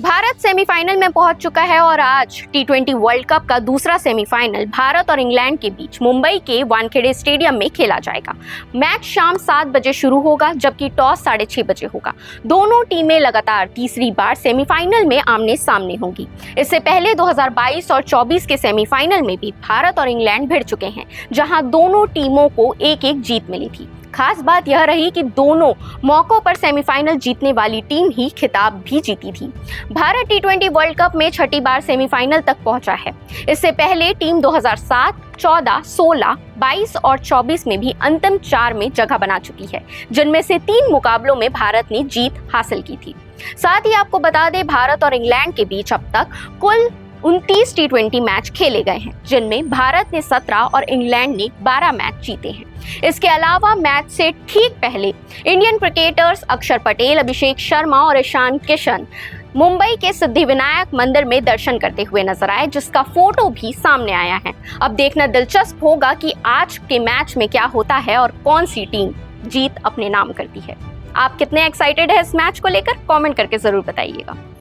Bharat semifinal में पहुंच चुका है और आज टी20 वर्ल्ड कप का दूसरा सेमीफाइनल भारत और इंग्लैंड के बीच मुंबई के वानखेड़े स्टेडियम में खेला जाएगा। मैच शाम 7 बजे शुरू होगा, जबकि टॉस 6:30 बजे होगा। दोनों टीमें लगातार तीसरी बार सेमीफाइनल में आमने सामने होंगी। इससे पहले 2022 और 24 के सेमीफाइनल में भी भारत और इंग्लैंड भिड़ चुके हैं, जहां दोनों टीमों को एक जीत मिली थी। खास बात यह रही कि दोनों मौकों पर सेमीफाइनल जीतने वाली टीम ही खिताब भी जीती थी। भारत टी20 वर्ल्ड कप में छठी बार सेमीफाइनल तक पहुंचा है। इससे पहले टीम 2007, 14, 16, 22 और 24 में भी अंतिम 4 में जगह बना चुकी है, जिनमें से 3 मुकाबलों में भारत ने जीत हासिल की थी। साथ ही आपको बता दें, भारत और इंग्लैंड के बीच अब तक कुल 29 टी20 मैच खेले गए हैं, जिनमें भारत ने 17 और इंग्लैंड ने 12 मैच जीते हैं। इसके अलावा मैच से ठीक पहले इंडियन क्रिकेटर्स अक्षर पटेल, अभिषेक शर्मा और ईशान किशन मुंबई के सिद्धिविनायक मंदिर में दर्शन करते हुए नजर आए, जिसका फोटो भी सामने आया है। अब देखना दिलचस्प होगा कि आज के मैच में क्या होता है और कौन सी टीम जीत अपने नाम करती है। आप कितने एक्साइटेड है इस मैच को लेकर? कमेंट करके जरूर बताइएगा।